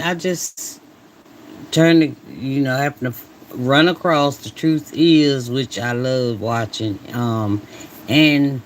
I just turned to, happen to run across The Truth Is, which I love watching. And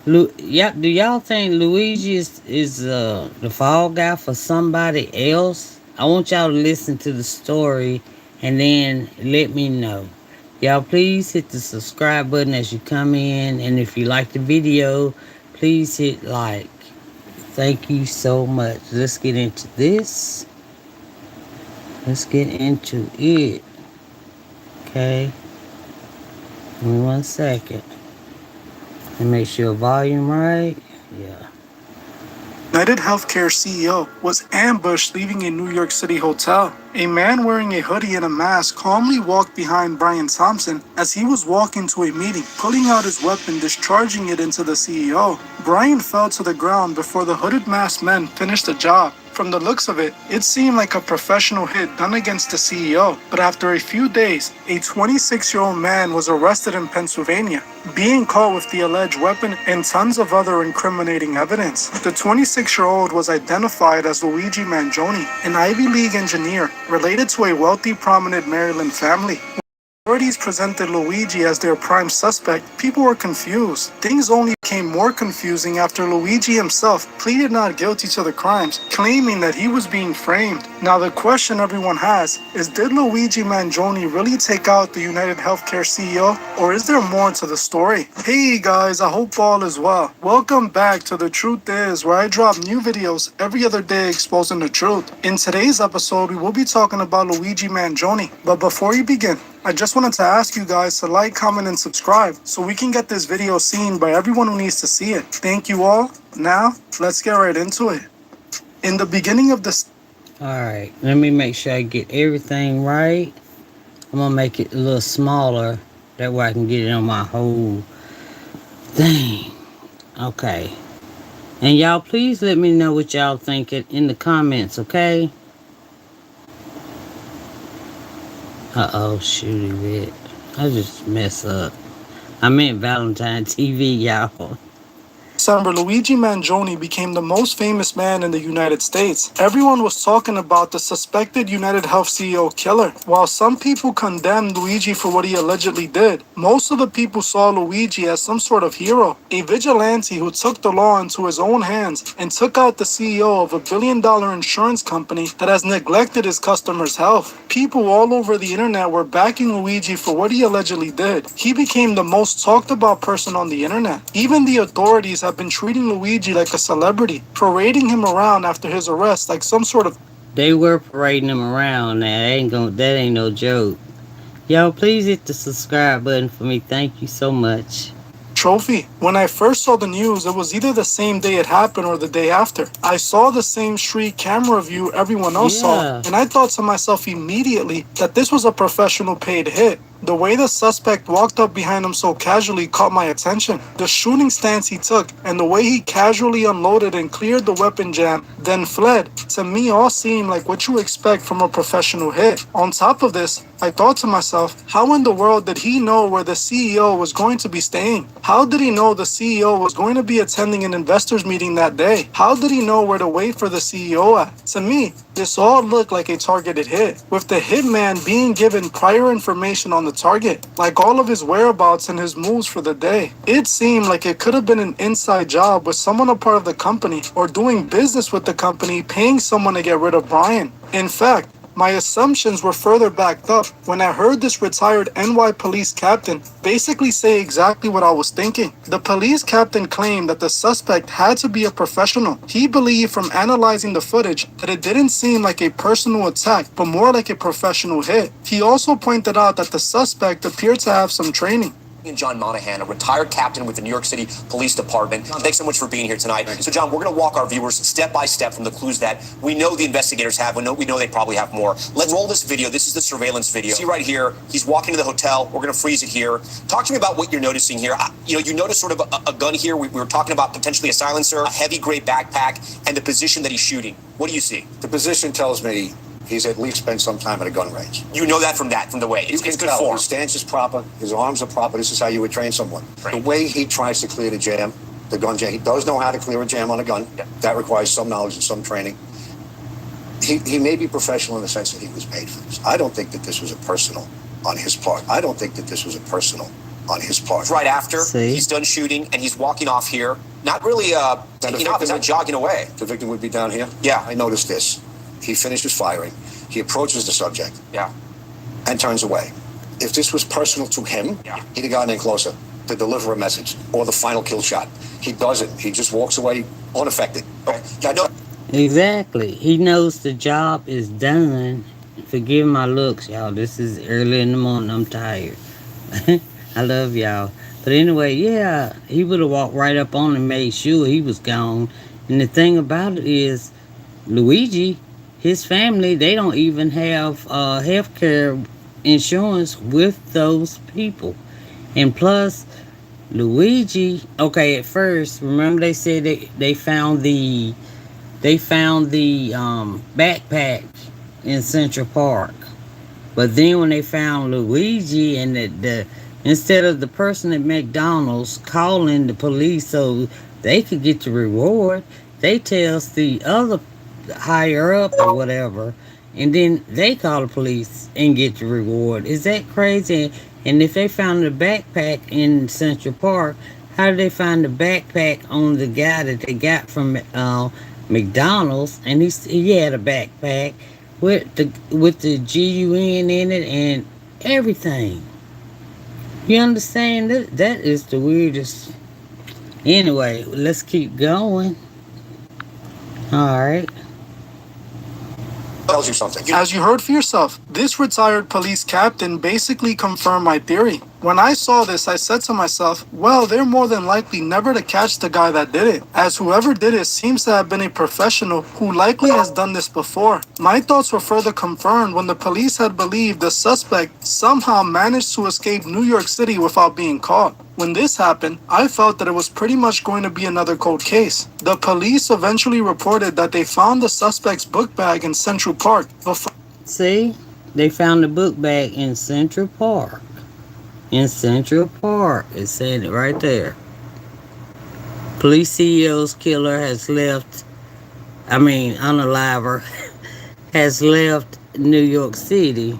yeah, do y'all think Luigi is the fall guy for somebody else? I want y'all to listen to the story and then let me know. Y'all, please hit the subscribe button as you come in, and if you like the video, please hit like. Thank you so much. Let's get into this. Let's get into it. Okay. Give me 1 second. And make sure volume right. Yeah. United Healthcare CEO was ambushed leaving a New York City hotel. A man wearing a hoodie and a mask calmly walked behind Brian Thompson as he was walking to a meeting, pulling out his weapon, discharging it into the CEO. Brian fell to the ground before the hooded masked men finished the job. From the looks of it, it seemed like a professional hit done against the CEO. But after a few days, a 26-year-old man was arrested in Pennsylvania, being caught with the alleged weapon and tons of other incriminating evidence. The 26-year-old was identified as Luigi Mangione, an Ivy League engineer related to a wealthy, prominent Maryland family. Authorities presented Luigi as their prime suspect. People were confused. Things only became more confusing after Luigi himself pleaded not guilty to the crimes, claiming that he was being framed. Now the question everyone has is, did Luigi Mangione really take out the United Healthcare CEO, or is there more to the story? Hey guys, I hope all is well. Welcome back to The Truth Is, where I drop new videos every other day exposing the truth. In today's episode, we will be talking about Luigi Mangione. But before we begin, I just wanted to ask you guys to like, comment, and subscribe so we can get this video seen by everyone who needs to see it. Thank you all. Now, let's get right into it. In the beginning of this... Alright, let me make sure I get everything right. I'm going to make it a little smaller. That way I can get it on my whole thing. Okay. And y'all, please let me know what y'all think in the comments, okay? Uh-oh, shooty bit. I just mess up. I meant Valentine TV, y'all. December, Luigi Mangione became the most famous man in the United States. Everyone was talking about the suspected United Health CEO killer. While some people condemned Luigi for what he allegedly did, most of the people saw Luigi as some sort of hero, a vigilante who took the law into his own hands and took out the CEO of a billion-dollar insurance company that has neglected his customers' health. People all over the internet were backing Luigi for what he allegedly did. He became the most talked about person on the internet. Even the authorities have been treating Luigi like a celebrity, parading him around after his arrest like some sort of... They were parading him around now. That ain't no joke. Y'all, please hit the subscribe button for me. Thank you so much. Trophy. When I first saw the news, it was either the same day it happened or the day after. I saw the same street camera view everyone else saw, and I thought to myself immediately that this was a professional paid hit. The way the suspect walked up behind him so casually caught my attention. The shooting stance he took and the way he casually unloaded and cleared the weapon jam, then fled, to me all seemed like what you expect from a professional hit. On top of this, I thought to myself, how in the world did he know where the CEO was going to be staying? How did he know the CEO was going to be attending an investors meeting that day? How did he know where to wait for the CEO at? To me, this all looked like a targeted hit, with the hitman being given prior information on the target, like all of his whereabouts and his moves for the day. It seemed like it could have been an inside job with someone a part of the company or doing business with the company paying someone to get rid of Brian. In fact, my assumptions were further backed up when I heard this retired NY police captain basically say exactly what I was thinking. The police captain claimed that the suspect had to be a professional. He believed from analyzing the footage that it didn't seem like a personal attack, but more like a professional hit. He also pointed out that the suspect appeared to have some training. And John Monahan, a retired captain with the New York City Police Department. John, thanks so much for being here tonight. So, John, we're going to walk our viewers step by step from the clues that we know the investigators have. We know they probably have more. Let's roll this video. This is the surveillance video. See right here, he's walking to the hotel. We're going to freeze it here. Talk to me about what you're noticing here. You notice sort of a gun here. We were talking about potentially a silencer, a heavy gray backpack, and the position that he's shooting. What do you see? The position tells me he's at least spent some time at a gun range. You know that from the way. It's good form. His stance is proper. His arms are proper. This is how you would train someone. Right. The way he tries to clear the jam, the gun jam, he does know how to clear a jam on a gun. Yeah. That requires some knowledge and some training. he may be professional in the sense that he was paid for this. I don't think that this was a personal on his part. I don't think that this was a personal on his part. Right after See? he's done shooting and he's walking off here, not really taking off, he's not jogging away. The victim would be down here? Yeah. I noticed this. He finishes firing. He approaches the subject. Yeah. And turns away. If this was personal to him, Yeah. he'd have gotten in closer to deliver a message or the final kill shot. He doesn't. He just walks away unaffected. Okay. Yeah, no. Exactly. He knows the job is done. Forgive my looks, y'all. This is early in the morning. I'm tired. I love y'all. But anyway, yeah, he would have walked right up on and made sure he was gone. And the thing about it is, Luigi, his family, they don't even have health care insurance with those people. And plus, Luigi, okay, at first, remember they said they found the backpack in Central Park. But then when they found Luigi and the instead of the person at McDonald's calling the police so they could get the reward, they tells the other higher up or whatever, and then they call the police and get the reward. Is that crazy? And if they found the backpack in Central Park, how did they find the backpack on the guy that they got from McDonald's? And he had a backpack with the GUN in it and everything. You understand? That is the weirdest. Anyway, let's keep going. All right. Tells you something. As you heard for yourself, this retired police captain basically confirmed my theory. When I saw this, I said to myself, well, they're more than likely never to catch the guy that did it, as whoever did it seems to have been a professional who likely has done this before. My thoughts were further confirmed when the police had believed the suspect somehow managed to escape New York City without being caught. When this happened, I felt that it was pretty much going to be another cold case. The police eventually reported that they found the suspect's book bag in Central Park. See, they found the book bag in Central Park. In Central Park, it said it right there. Police CEO's killer has left. Unaliver has left New York City,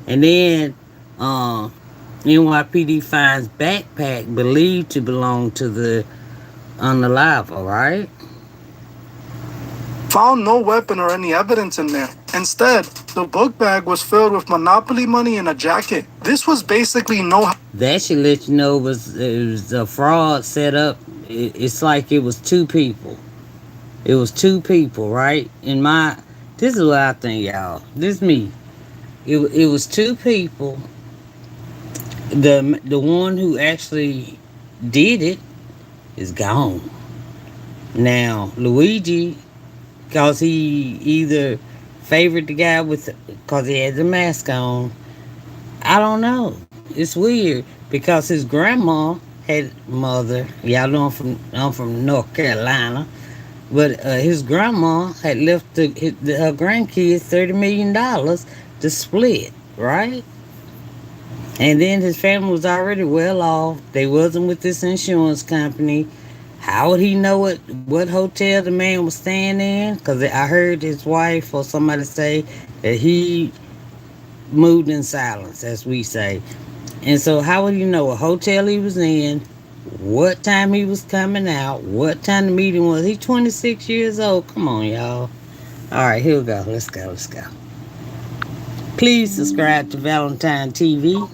and then NYPD finds backpack believed to belong to the unaliver, right? Found no weapon or any evidence in there. Instead, the book bag was filled with Monopoly money and a jacket. This was basically no. That should let you know it was a fraud set up. It's like it was two people. It was two people, right? This is what I think, y'all. This is me. It was two people. The one who actually did it is gone. Now, Luigi, because he either favored the guy because he had the mask on. I don't know. It's weird because his grandma had mother. Y'all know I'm from North Carolina, but his grandma had left her grandkids $30 million to split, right? And then his family was already well off. They wasn't with this insurance company. How would he know what hotel the man was staying in? Because I heard his wife or somebody say that he moved in silence, as we say. And so how would he know what hotel he was in, what time he was coming out, what time the meeting was? He's 26 years old. Come on, y'all. All right, here we go. Let's go. Please subscribe to Valentine TV.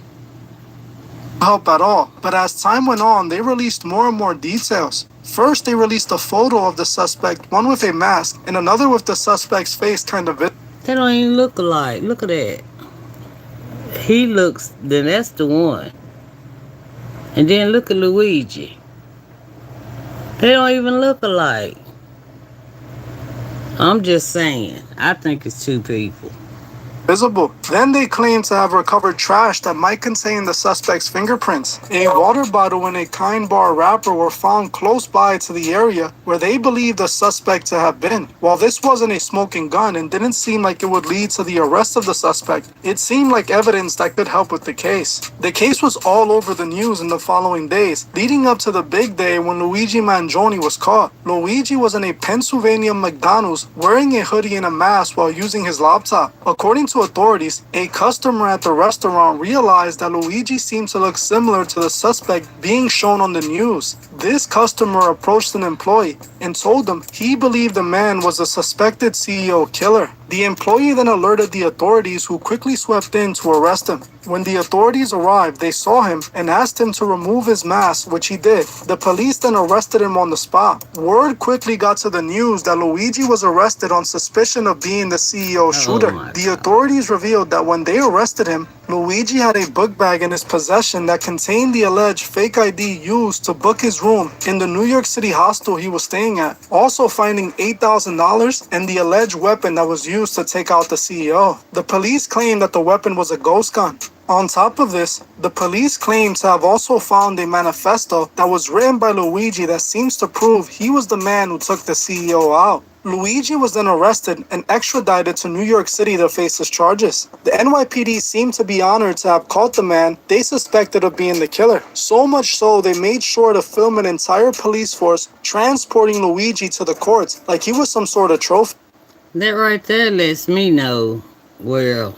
Help at all. But as time went on, they released more and more details. First, they released a photo of the suspect, one with a mask, and another with the suspect's face kind of visible. They don't even look alike. Look at that. Then that's the one. And then look at Luigi. They don't even look alike. I'm just saying. I think it's two people. visible. Then they claim to have recovered trash that might contain the suspect's fingerprints. A water bottle and a Kind Bar wrapper were found close by to the area where they believe the suspect to have been. While this wasn't a smoking gun and didn't seem like it would lead to the arrest of the suspect, it seemed like evidence that could help with the case. The case was all over the news in the following days, leading up to the big day when Luigi Mangione was caught. Luigi was in a Pennsylvania McDonald's wearing a hoodie and a mask while using his laptop. According to authorities, a customer at the restaurant realized that Luigi seemed to look similar to the suspect being shown on the news. This customer approached an employee and told him he believed the man was a suspected CEO killer. The employee then alerted the authorities, who quickly swept in to arrest him. When the authorities arrived, they saw him and asked him to remove his mask, which he did. The police then arrested him on the spot. Word quickly got to the news that Luigi was arrested on suspicion of being the CEO shooter. The authorities revealed that when they arrested him, Luigi had a book bag in his possession that contained the alleged fake ID used to book his room in the New York City hostel he was staying at, also finding $8,000 and the alleged weapon that was used to take out the CEO. The police claimed that the weapon was a ghost gun. On top of this, the police claim to have also found a manifesto that was written by Luigi that seems to prove he was the man who took the CEO out. Luigi was then arrested and extradited to New York City to face his charges. The NYPD seemed to be honored to have caught the man they suspected of being the killer. So much so, they made sure to film an entire police force transporting Luigi to the courts like he was some sort of trophy. That right there lets me know, well,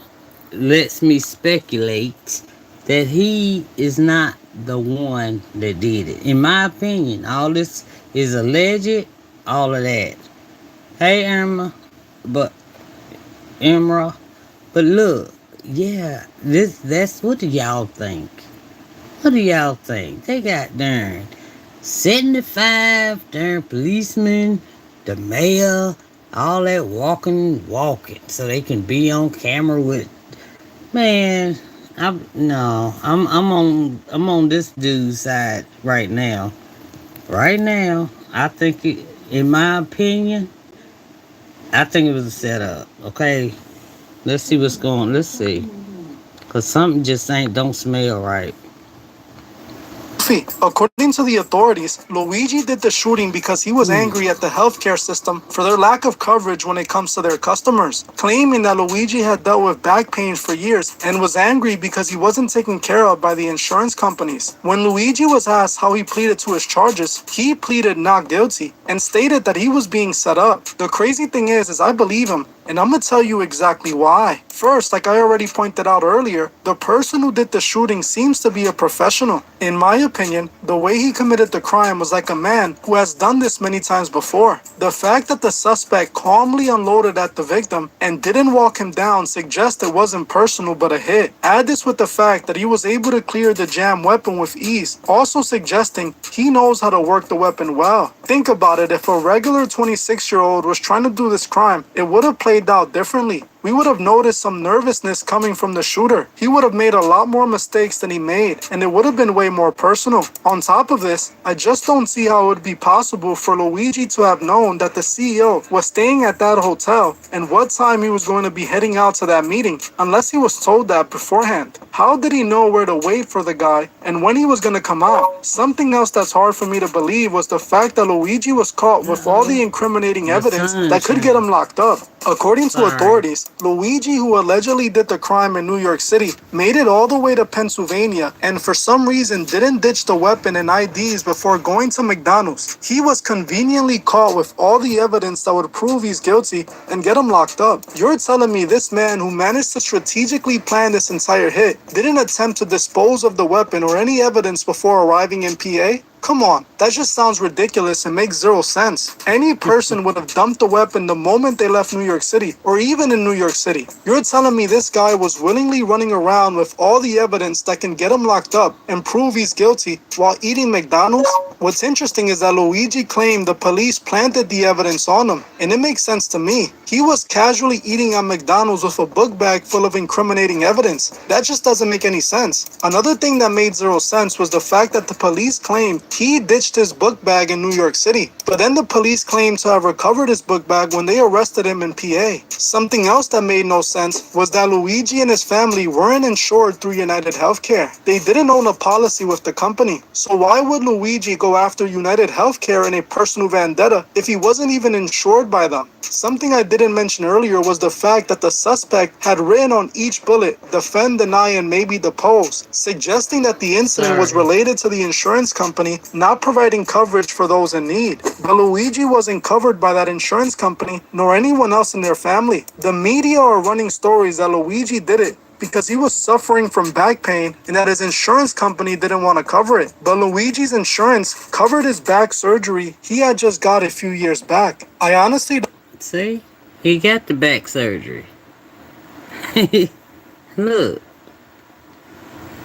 lets me speculate that he is not the one that did it. In my opinion, all this is alleged, all of that. Hey, Emra, but look, yeah, that's what do y'all think? What do y'all think? They got darn 75 darn policemen, the mayor, all that walking, so they can be on camera with. Man, I'm on this dude's side right now. Right now, I think in my opinion, I think it was a setup. Okay, let's see what's going. Let's see, cause something just don't smell right. According to the authorities, Luigi did the shooting because he was angry at the healthcare system for their lack of coverage when it comes to their customers, claiming that Luigi had dealt with back pain for years and was angry because he wasn't taken care of by the insurance companies. When Luigi was asked how he pleaded to his charges, he pleaded not guilty and stated that he was being set up. The crazy thing is I believe him, and I'm gonna tell you exactly why. First, like I already pointed out earlier, the person who did the shooting seems to be a professional. In my opinion, the way he committed the crime was like a man who has done this many times before. The fact that the suspect calmly unloaded at the victim and didn't walk him down suggests it wasn't personal but a hit. Add this with the fact that he was able to clear the jammed weapon with ease, also suggesting he knows how to work the weapon well. Think about it, if a regular 26-year-old was trying to do this crime, it would have played out differently. We would have noticed some nervousness coming from the shooter. He would have made a lot more mistakes than he made, and it would have been way more personal. On top of this, I just don't see how it would be possible for Luigi to have known that the CEO was staying at that hotel and what time he was going to be heading out to that meeting, unless he was told that beforehand. How did he know where to wait for the guy and when he was going to come out? Something else that's hard for me to believe was the fact that Luigi was caught with all the incriminating evidence that could get him locked up. According to authorities, Luigi, who allegedly did the crime in New York City, made it all the way to Pennsylvania and for some reason didn't ditch the weapon and IDs before going to McDonald's. He was conveniently caught with all the evidence that would prove he's guilty and get him locked up. You're telling me this man who managed to strategically plan this entire hit didn't attempt to dispose of the weapon or any evidence before arriving in PA? Come on, that just sounds ridiculous and makes zero sense. Any person would have dumped the weapon the moment they left New York City, or even in New York City. You're telling me this guy was willingly running around with all the evidence that can get him locked up and prove he's guilty while eating McDonald's? What's interesting is that Luigi claimed the police planted the evidence on him, and it makes sense to me. He was casually eating at McDonald's with a book bag full of incriminating evidence. That just doesn't make any sense. Another thing that made zero sense was the fact that the police claimed He ditched his book bag in New York City, but then the police claimed to have recovered his book bag when they arrested him in PA. Something else that made no sense was that Luigi and his family weren't insured through United Healthcare. They didn't own a policy with the company. So why would Luigi go after United Healthcare in a personal vendetta if he wasn't even insured by them? Something I didn't mention earlier was the fact that the suspect had written on each bullet, defend, deny, and maybe depose, suggesting that the incident was related to the insurance company not providing coverage for those in need. But Luigi wasn't covered by that insurance company, nor anyone else in their family. The media are running stories that Luigi did it because he was suffering from back pain and that his insurance company didn't want to cover it. But Luigi's insurance covered his back surgery he had just got a few years back. I honestly See? He got the back surgery. Look.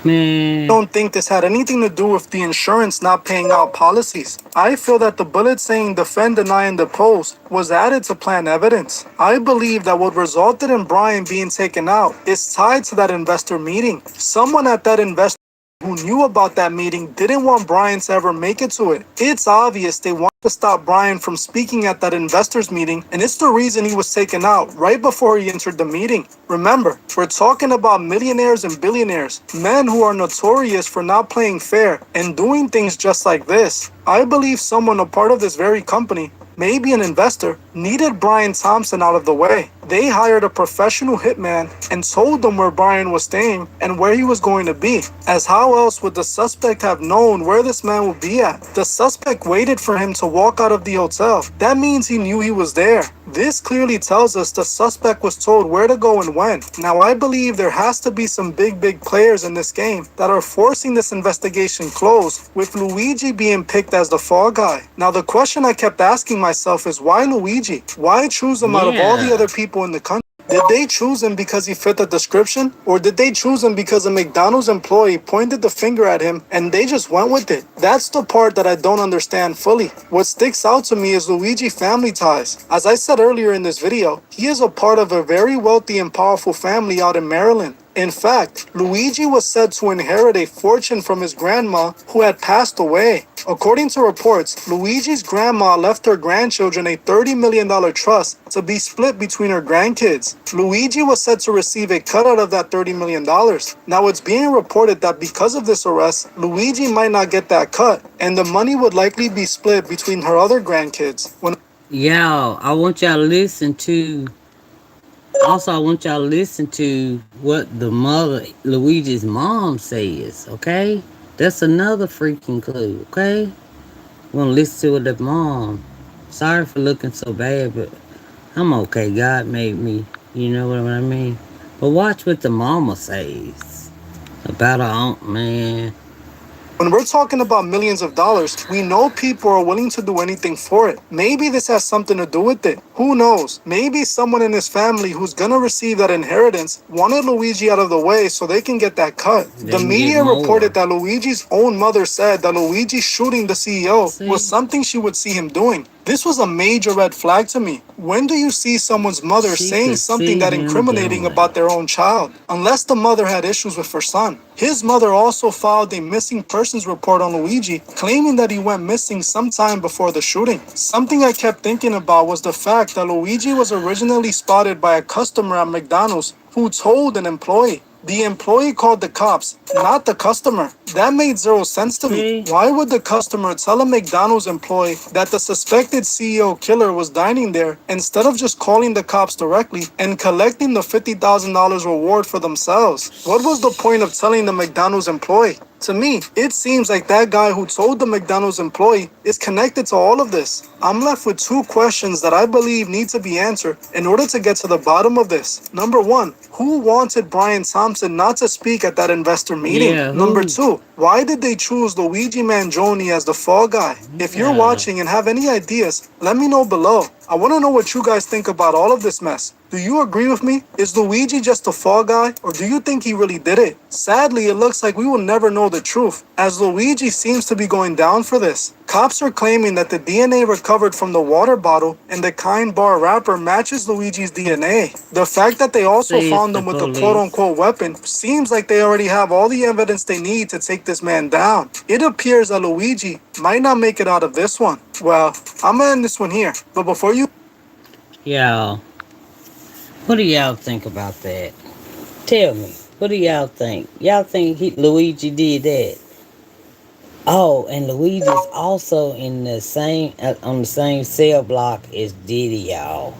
Man. don't think this had anything to do with the insurance not paying out policies. I feel that the bullet saying defend, deny, and depose was added to plan evidence. I believe that what resulted in Brian being taken out is tied to that investor meeting. Someone at that investor who knew about that meeting didn't want Brian to ever make it to it. It's obvious they wanted to stop Brian from speaking at that investors meeting, and it's the reason he was taken out right before he entered the meeting. Remember, we're talking about millionaires and billionaires, men who are notorious for not playing fair and doing things just like this. I believe someone a part of this very company, maybe an investor, needed Brian Thompson out of the way. They hired a professional hitman and told them where Brian was staying and where he was going to be, as how else would the suspect have known where this man would be at? The suspect waited for him to walk out of the hotel. That means he knew he was there. This clearly tells us the suspect was told where to go and when. Now I believe there has to be some big players in this game that are forcing this investigation closed, with Luigi being picked as the fall guy. Now the question I kept asking myself is why Luigi? Why choose him out of all the other people in the country? Did they choose him because he fit the description? Or did they choose him because a McDonald's employee pointed the finger at him and they just went with it? That's the part that I don't understand fully. What sticks out to me is Luigi family ties. As I said earlier in this video, he is a part of a very wealthy and powerful family out in Maryland. In fact, Luigi was said to inherit a fortune from his grandma who had passed away. According to reports, Luigi's grandma left her grandchildren a $30 million trust to be split between her grandkids. Luigi was said to receive a cut out of that $30 million. Now it's being reported that because of this arrest, Luigi might not get that cut, and the money would likely be split between her other grandkids. Y'all, I want y'all to listen to. Also, I want y'all to listen to what the mother, Luigi's mom, says, okay? That's another freaking clue, okay? We're gonna listen to what the mom. Sorry for looking so bad, but I'm okay. God made me, you know what I mean? But watch what the mama says about her aunt, man. When we're talking about millions of dollars, we know people are willing to do anything for it. Maybe this has something to do with it. Who knows? Maybe someone in his family who's gonna receive that inheritance wanted Luigi out of the way so they can get that cut. The media reported that Luigi's own mother said that Luigi shooting the CEO was something she would see him doing. This was a major red flag to me. When do you see someone's mother saying something that incriminating about their own child? Unless the mother had issues with her son. His mother also filed a missing persons report on Luigi, claiming that he went missing sometime before the shooting. Something I kept thinking about was the fact that Luigi was originally spotted by a customer at McDonald's who told an employee. The employee called the cops, not the customer. That made zero sense to me. Why would the customer tell a McDonald's employee that the suspected CEO killer was dining there instead of just calling the cops directly and collecting the $50,000 reward for themselves? What was the point of telling the McDonald's employee? To me, it seems like that guy who told the McDonald's employee is connected to all of this. I'm left with two questions that I believe need to be answered in order to get to the bottom of this. Number one, who wanted Brian Thompson not to speak at that investor meeting? Number two, why did they choose Luigi Mangione as the fall guy? If you're watching and have any ideas, let me know below. I want to know what you guys think about all of this mess. Do you agree with me? Is Luigi just a fall guy, or do you think he really did it? Sadly, it looks like we will never know the truth, as Luigi seems to be going down for this. Cops are claiming that the DNA recovered from the water bottle and the Kind bar wrapper matches Luigi's DNA. The fact that they also Says found the him with a police. quote-unquote weapon seems like they already have all the evidence they need to take this man down. It appears that Luigi might not make it out of this one. Well, I'm gonna end this one here, but before you... Y'all, what do y'all think about that? Tell me, what do y'all think? Y'all think Luigi did that? Oh, and Luigi's also in the same on the same cell block as Diddy, y'all.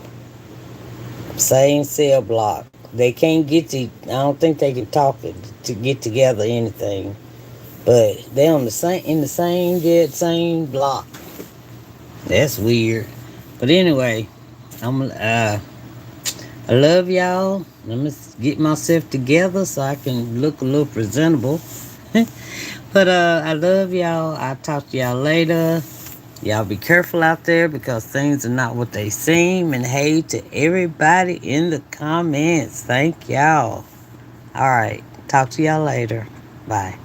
Same cell block. They can't get to. I don't think they can talk to get together or anything. But they on the same in the same dead same block. That's weird. But anyway, I love y'all. Let me get myself together so I can look a little presentable. But I love y'all. I'll talk to y'all later. Y'all be careful out there because things are not what they seem. And hey to everybody in the comments. Thank y'all. All right. Talk to y'all later. Bye.